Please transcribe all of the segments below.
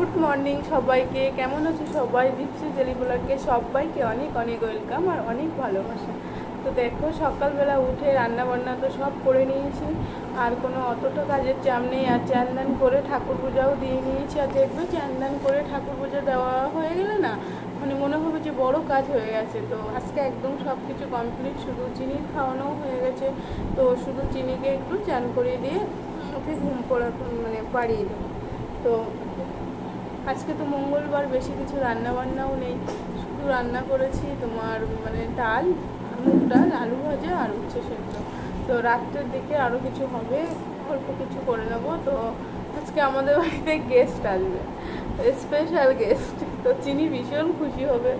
Good morning সবাইকে। কেমন আছে সবাই? দীপশি ডেলি ব্লগে সবাইকে অনেক অনেক ওয়েলকাম আর অনেক ভালোবাসা। তো দেখো সকালবেলা উঠে রান্না বান্না তো সব করে নিয়েছি, আর কোনো অতটা কাজের চাপ নেই। আর চান করে ঠাকুর পূজাও দিয়ে নিয়েছি। আর দেখবে চান করে ঠাকুর পূজা দেওয়া হয়ে গেলে না মানে মনে হবে যে বড় কাজ হয়ে গেছে। তো আজকে একদম সব কিছু কমপ্লিট, শুধু চিনির খাওয়ানোও হয়ে গেছে। তো শুধু চিনিকে একটু চান করিয়ে দিয়ে ওকে ঘুম পড়া মানে পাড়িয়ে দেবো। তো আজকে তো মঙ্গলবার, বেশি কিছু রান্না বান্নাও নেই, শুধু রান্না করেছি তোমার মানে ডাল, মুগ ডাল, আলু ভাজা আর উচ্ছে সেদ্ধ। তো রাত্রের দিকে আরও কিছু হবে, অল্প কিছু করে নেবো। তো আজকে আমাদের বাড়িতে গেস্ট আসবে, স্পেশাল গেস্ট। তো চিনি ভীষণ খুশি হবে,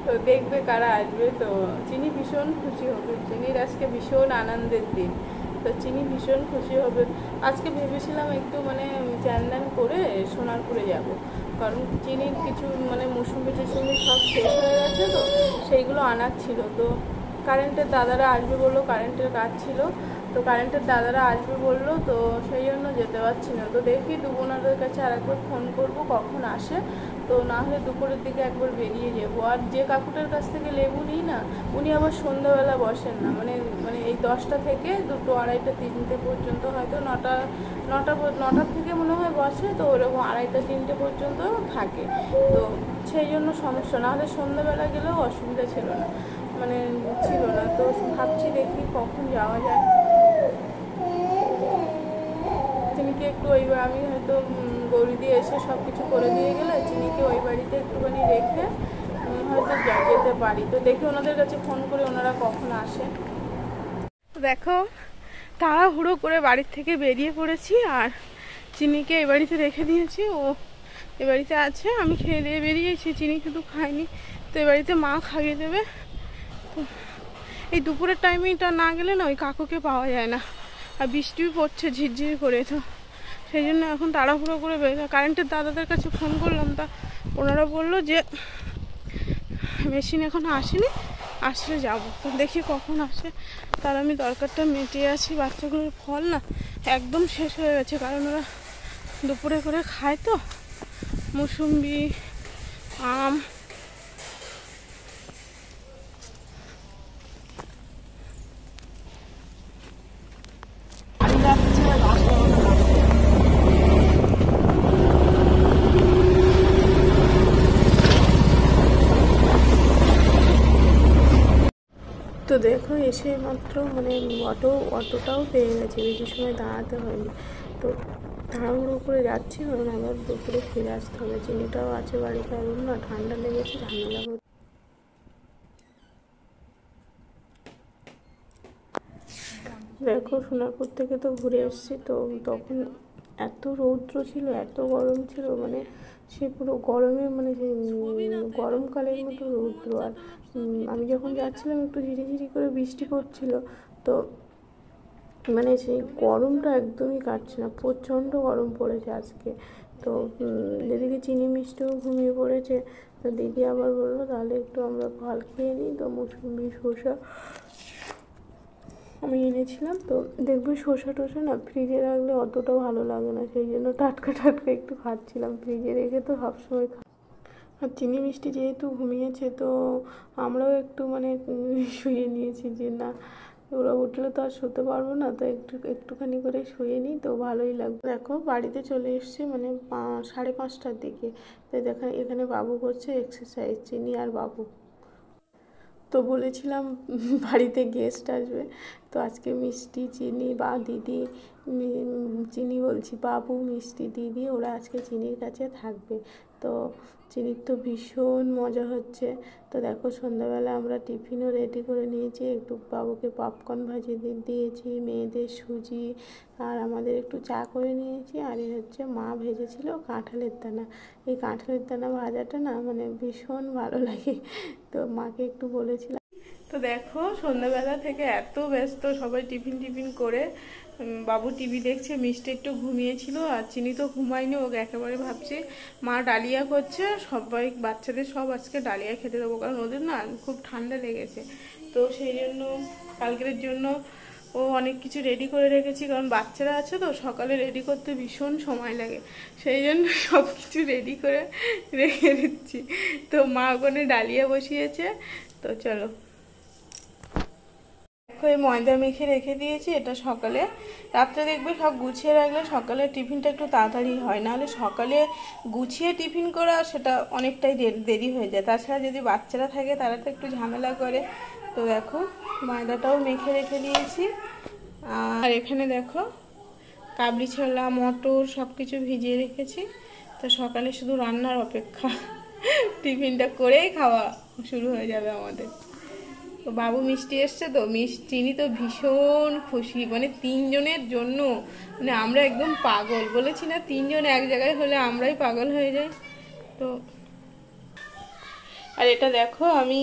তো দেখবে কারা আসবে। তো চিনি ভীষণ খুশি হবে, চিনির আজকে ভীষণ আনন্দের দিন। তো চিনি ভীষণ খুশি হবে। আজকে ভেবেছিলাম একটু মানে চান করে সোনারপুরে যাব, কারণ চিনির কিছু মানে মৌসুমি টুসুমি সব শেষ হয়ে গেছে, তো সেইগুলো আনার ছিল। তো কারেন্টের দাদারা আসবে বললো, কারেন্টের কাজ ছিল, তো কারেন্টের দাদারা আসবে বললো, তো সেই জন্য যেতে পারছি না। তো দেখি দুবোনাদের কাছে আরেকবার ফোন করব কখন আসে। তো না হলে দুপুরের দিকে একবার বেরিয়ে যাবো। আর যে কাকুটার কাছ থেকে লেবু নিই না, উনি আবার সন্ধ্যাবেলা বসেন না, মানে মানে এই 10টা থেকে 2টো, 2:30, 3টে পর্যন্ত, হয়তো নটার থেকে মনে হয় বসে। তো ওরকম 2:30, 3টে পর্যন্ত থাকে। তো সেই জন্য সমস্যা, না হলে সন্ধ্যাবেলা গেলেও অসুবিধা ছিল না, মানে ছিল না। তো ভাবছি দেখি কখন যাওয়া যায়। চিনিকে একটু আমি হয়তো গৌরী দিয়ে এসে সব কিছু করে দিয়ে গেলে চিনিকে ওই বাড়িতে একটুখানি রেখে হয়তো যেতে পারি। তো দেখি ওনাদের কাছে ফোন করে ওনারা কখন আসে। দেখো তাড়াহুড়ো করে বাড়ির থেকে বেরিয়ে পড়েছি, আর চিনিকে এই বাড়িতে রেখে দিয়েছি। ও এ বাড়িতে আছে, আমি খেয়ে দিয়ে বেরিয়েছি, চিনি শুধু খাইনি। তো এ বাড়িতে মা খাইয়ে দেবে। তো এই দুপুরের টাইমিংটা না গেলে না ওই কাকুকে পাওয়া যায় না, আর বৃষ্টিও পড়ছে ঝিরঝির করে। তো সেই জন্য এখন তাড়াহুড়ো করে কারেন্টের দাদাদের কাছে ফোন করলাম, তা ওনারা বললো যে মেশিন এখন আসেনি, আসলে যাবো। তো দেখি কখন আসে, তার আমি দরকারটা মেটিয়ে আছি। বাচ্চাগুলোর ফল না একদম শেষ হয়ে গেছে, কারণ ওরা দুপুরে করে খায় তো, মুসুম্বি, আম। তো দেখো এসে মাত্র মানে অটোটাও পেয়ে গেছে, বেশি সময় দাঁড়াতে হয়নি। তো তাড়াহুড়ো করে যাচ্ছি, কারণ আবার দুপুরে ফিরে আসতে হবে। চিনিটাও আছে বাড়িতে, আর না ঠান্ডা লেগেছে, ঝামেলা হচ্ছে। দেখো সোনারপুর থেকে তো ঘুরে এসেছি, তো তখন এত রৌদ্র ছিল, এত গরম ছিল, মানে সে পুরো গরমে মানে সেই গরমকালের মতো রৌদ্র। আর আমি যখন যাচ্ছিলাম একটু ঝিরিঝিরি করে বৃষ্টি পড়ছিল। তো মানে সেই গরমটা একদমই কাটছে না, প্রচণ্ড গরম পড়েছে আজকে। তো এদিকে চিনি মিষ্টিও ঘুমিয়ে পড়েছে। তো দিদি আবার বললো তাহলে একটু আমরা ফল খেয়ে নিই। তো মুসুম্বি, শসা আমি এনেছিলাম। তো দেখবে শসা টসা না ফ্রিজে রাখলে অতটাও ভালো লাগে না, সেই জন্য টাটকা টাটকা একটু খাচ্ছিলাম। ফ্রিজে রেখে তো সবসময় আর চিনি মিষ্টি যেহেতু ঘুমিয়েছে, তো আমরাও একটু মানে শুয়ে নিয়েছি যে না, ওরা উঠলে তো আর শুতে পারবো না, তো একটুখানি করে শুয়ে নিই, তো ভালোই লাগবে। দেখো বাড়িতে চলে এসেছি মানে 5:30টার দিকে। তো এখানে বাবু করছে এক্সারসাইজ, চিনি আর বাবু। তো বলেছিলাম বাড়িতে গেস্ট আসবে, তো আজকে মিষ্টি, চিনি বা দিদি, চিনি বলছি, বাবু, মিষ্টি, দিদি, ওরা আজকে চিনির কাছে থাকবে। তো চিনির তো ভীষণ মজা হচ্ছে। তো দেখো সন্ধ্যাবেলা আমরা টিফিনও রেডি করে নিয়েছি, একটু বাবুকে পপকর্ন ভাজিয়ে দিয়েছি, মেয়েদের সুজি, আর আমাদের একটু চা করে নিয়েছি। আর এই হচ্ছে মা ভেজেছিল কাঁঠালের দানা। এই কাঁঠালের দানা ভাজাটা না মানে ভীষণ ভালো লাগে, তো মাকে একটু বলেছিলাম। তো দেখো সন্ধ্যাবেলা থেকে এত ব্যস্ত, সবাই টিফিন করে, বাবু টিভি দেখছে, মিষ্টি একটু ঘুমিয়েছিল, আর চিনি তো ঘুমায়নি, ওকে একেবারে ভাবছি মা ডালিয়া করছে, সবাই বাচ্চাদের সব আজকে ডালিয়া খেতে দেবো, কারণ ওদের না খুব ঠান্ডা লেগেছে। তো সেই জন্য কালকের জন্য ও অনেক কিছু রেডি করে রেখেছি, কারণ বাচ্চারা আছে তো সকালে রেডি করতে ভীষণ সময় লাগে, সেই জন্য সব কিছু রেডি করে রেখে দিচ্ছি। তো মা ওখানে ডালিয়া বসিয়েছে। তো চলো, দেখো এই ময়দা মেখে রেখে দিয়েছি, এটা সকালে, রাত্রে দেখবে সব গুছিয়ে রাখলে সকালে টিফিনটা একটু তাড়াতাড়ি হয়, নাহলে সকালে গুছিয়ে টিফিন করা সেটা অনেকটাই দেরি হয়ে যায়। তাছাড়া যদি বাচ্চারা থাকে তারা তো একটু ঝামেলা করে। তো দেখো ময়দাটাও মেখে রেখে দিয়েছি। আর এখানে দেখো কাবলি ছোলা, মটর সব কিছু ভিজিয়ে রেখেছি। তো সকালে শুধু রান্নার অপেক্ষা, টিফিনটা করেই খাওয়া শুরু হয়ে যাবে আমাদের। তো বাবু মিষ্টি এসছে, তো চিনি তো ভীষণ খুশি, মানে 3 জনের জন্য, মানে আমরা একদম পাগল, বলেছি না 3 জন এক জায়গায় হলে আমরাই পাগল হয়ে যাই। তো আর এটা দেখো আমি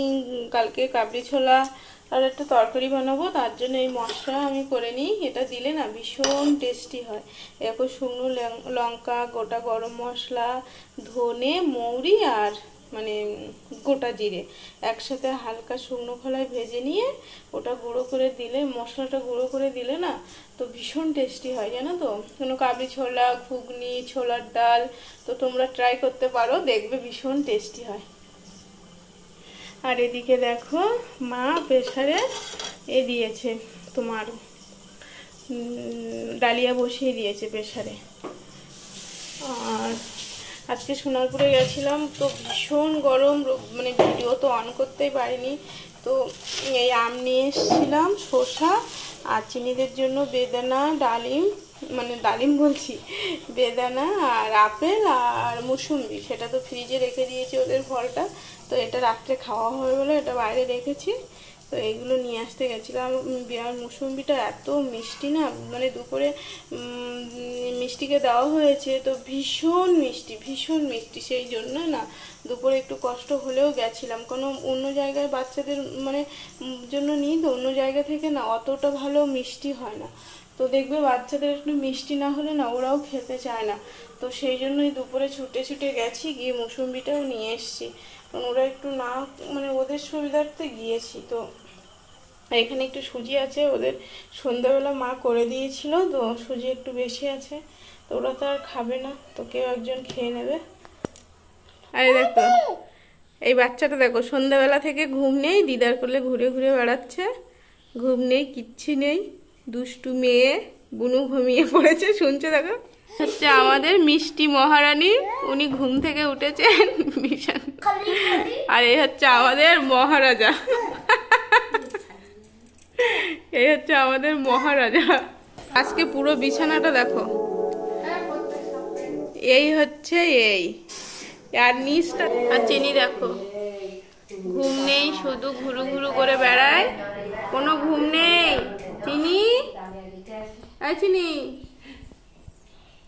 কালকে কাবলি ছোলা আর একটা তরকারি বানাবো, তার জন্য এই মশলা আমি করে নিই। এটা দিলে না ভীষণ টেস্টি হয়। এরকম শুকনো লঙ্কা, গোটা গরম মশলা, ধনে, মৌরি আর মানে গোটা জিরে একসাথে হালকা শুকনো খোলায় ভেজে নিয়ে ওটা গুঁড়ো করে দিলে, মশলাটা গুঁড়ো করে দিলে না তো ভীষণ টেস্টি হয়, জানো তো। কোনো কাবলি ছোলা, ঘুগনি, ছোলার ডাল, তো তোমরা ট্রাই করতে পারো, দেখবে ভীষণ টেস্টি হয়। আর এদিকে দেখো মা প্রেসারে দিয়েছে তোমার ডালিয়া বসিয়ে দিয়েছে প্রেসারে। আর আজকে সোনারপুরে গেছিলাম, তো ভীষণ গরম, মানে ভিডিও তো অন করতেই পারিনি। তো এই আম নিয়ে এসেছিলাম, শসা, আর চিনিদের জন্য বেদানা, ডালিম, মানে ডালিম বলছি, বেদানা আর আপেল আর মুসুম্বি, সেটা তো ফ্রিজে রেখে দিয়েছি ওদের ফলটা। তো এটা রাত্রে খাওয়া হবে বলে এটা বাইরে রেখেছি। তো এইগুলো নিয়ে আসতে গেছিলাম। আর মুসুম্বিটা এত মিষ্টি না, মানে দুপুরে মিষ্টিকে দেওয়া হয়েছে, তো ভীষণ মিষ্টি, ভীষণ মিষ্টি, সেই জন্য না দুপুরে একটু কষ্ট হলেও গেছিলাম। কোনো অন্য জায়গায় বাচ্চাদের মানে জন্য নিই, তো অন্য জায়গা থেকে না অতটা ভালো মিষ্টি হয় না। তো দেখবে বাচ্চাদের একটু মিষ্টি না হলে না ওরাও খেতে চায় না। তো সেই জন্যই দুপুরে ছুটে ছুটে গেছি, গিয়ে মুসুম্বিটাও নিয়ে এসছি, কারণ ওরা একটু না, মানে ওদের সুবিধার্থে গিয়েছি। তো এখানে একটু সুজি আছে, ওদের সন্ধ্যাবেলা মা করে দিয়েছিল, তো সুজি একটু বেশি আছে, তো ওরা তো আর খাবে না, তো কেউ একজন খেয়ে নেবে। আরে দেখো এই বাচ্চাটা দেখো, সন্ধ্যাবেলা থেকে ঘুম নেই, দিদার কোলে ঘুরে ঘুরে বেড়াচ্ছে, ঘুম নেই, কিচ্ছু নেই, দুষ্টু মেয়ে। বুনু ঘুমিয়ে পড়েছে, শুনছে দেখো। হচ্ছে আমাদের মিষ্টি মহারানী, উনি ঘুম থেকে উঠেছেন বিশাল। আর এই হচ্ছে আমাদের মহারাজা, এই হচ্ছে আমাদের মহারাজা। আজকে পুরো বিছানাটা দেখো, এই হচ্ছে এই, আর নিচটা। আর চিনি দেখো ঘুম নেই, শুধু ঘুরু ঘুরু করে বেড়ায়, কোনো ঘুম নেই। চিনি, এই চিনি,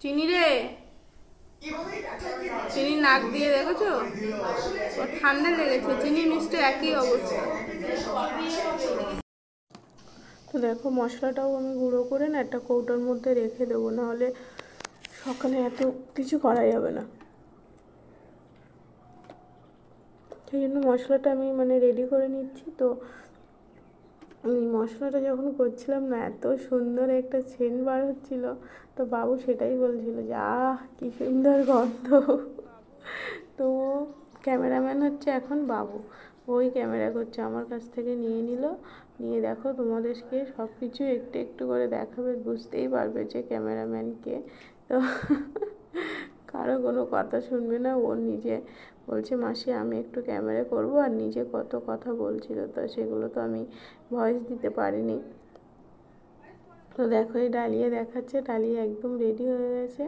চিনি রে, চিনি নাক দিয়ে দেখেছো, ওর ঠান্ডা লেগেছে। চিনি মিষ্টি একই অবস্থা। তো দেখো মশলাটাও আমি গুঁড়ো করে না একটা কৌটোর মধ্যে রেখে দেবো, নাহলে সকালে এত কিছু করা যাবে না। সেই জন্য মশলাটা আমি মানে রেডি করে নিচ্ছি। তো আমি মশলাটা যখন করছিলাম না, এত সুন্দর একটা সেন্ট বার হচ্ছিল, তো বাবু সেটাই বলছিল যে আহ কি সুন্দর গন্ধ। তো ক্যামেরাম্যান হচ্ছে এখন বাবু, ওই ক্যামেরা করছে, আমার কাছ থেকে নিয়ে নিল, নিয়ে দেখো তোমাদেরকে সব কিছু একটু একটু করে দেখাবে, বুঝতেই পারবে যে ক্যামেরাম্যানকে। তো কারো কোনো কথা শুনবে না, ও নিজে বলছে মাসি আমি একটু ক্যামেরা করব, আর নিজে কত কথা বলছিল, তো সেগুলো তো আমি ভয়েস দিতে পারিনি। তো দেখো এই ডালিয়া দেখাচ্ছে, ডালিয়া একদম রেডি হয়ে গেছে।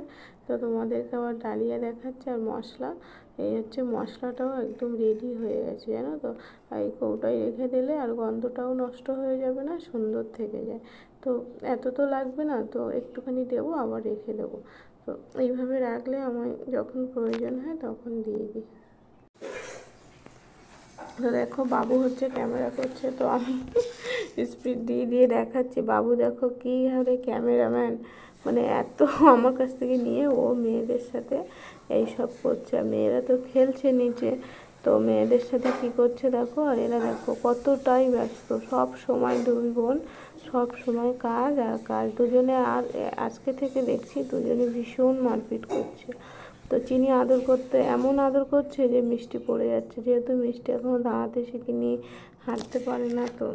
তো তোমাদেরকে আবার ডালিয়া দেখাচ্ছে, আর মশলা, এই হচ্ছে মশলাটাও একদম রেডি হয়ে গেছে, জানো তো। আর এই কৌটায় রেখে দিলে আর গন্ধটাও নষ্ট হয়ে যাবে না, সুন্দর থেকে যায়। তো এত তো লাগবে না, তো একটুখানি দেবো আবার রেখে দেবো। তো এইভাবে রাখলে আমার যখন প্রয়োজন হয় তখন দিয়ে দিই। তো দেখো বাবু হচ্ছে ক্যামেরা করছে, তো আমি স্পিড দিয়ে দিয়ে দেখাচ্ছি। বাবু দেখো কী হারে ক্যামেরাম্যান, মানে এত আমার কাছ থেকে নিয়ে ও মেয়েদের সাথে এইসব করছে, আর মেয়েরা তো খেলছে নিচে। তো মেয়েদের সাথে কী করছে দেখো, আর এরা দেখো কতটাই ব্যস্ত, সব সময় দুই বোন সব সময় কাজ আর কাজ। দুজনে আর আজকে থেকে দেখছি দুজনে ভীষণ মারপিট করছে। তো চিনি আদর করতে এমন আদর করছে যে মিষ্টি পড়ে যাচ্ছে, যেহেতু মিষ্টি এখনও দাঁড়াতে শিখিনি, হাঁটতে পারে না, তো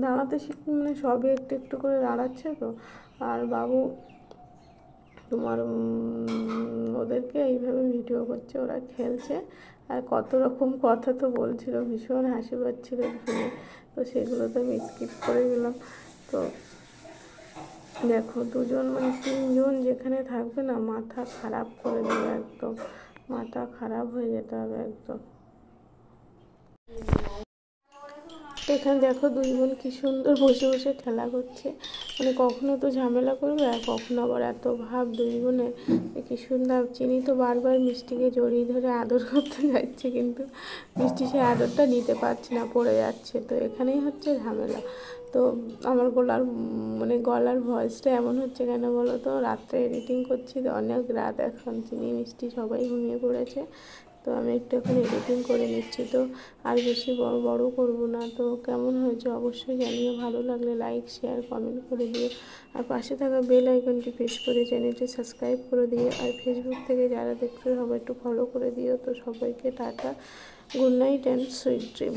দাঁড়াতে শিখি মানে সবই একটু একটু করে দাঁড়াচ্ছে। তো আর বাবু তোমার ওদেরকে এইভাবে ভিডিও করছে, ওরা খেলছে আর কত রকম কথা তো বলছিল, ভীষণ হাসি পাচ্ছিল শুনে। তো সেগুলো তো আমি স্কিপ করে গেলাম। তো দেখো দুজন মানে তিনজন যেখানে থাকবে না, মাথা খারাপ করে দেবে, একদম মাথা খারাপ হয়ে যেতে হবে একদম। এখানে দেখো দুই বোন কি সুন্দর বসে বসে খেলা করছে, মানে কখনো তো ঝামেলা করবে আর কখনো আবার এত ভাব দুই বোনের, কি সুন্দর। চিনি তো বারবার মিষ্টিকে জড়িয়ে ধরে আদর করতে যাচ্ছে, কিন্তু মিষ্টি সে আদরটা নিতে পারছে না, পড়ে যাচ্ছে। তো এখানেই হচ্ছে ঝামেলা। তো আমার গলার ভয়েসটা এমন হচ্ছে কেন বলো তো, রাত্রে এডিটিং করছি তো, অনেক রাত এখন, চিনি মিষ্টি সবাই ঘুমিয়ে পড়েছে। তো আমি একটু এখন এডিটিং করে নিচ্ছি, তো আর বেশি বড় করব না। তো কেমন হয়েছে অবশ্যই জানিও, ভালো লাগলে লাইক শেয়ার কমেন্ট করে দিও, আর পাশে থাকা বেল আইকনটি প্রেস করে চ্যানেলটি সাবস্ক্রাইব করে দিও, আর ফেসবুক থেকে যারা দেখছো সবাই একটু ফলো করে দিও। তো সবাইকে tata, good night and sweet dream.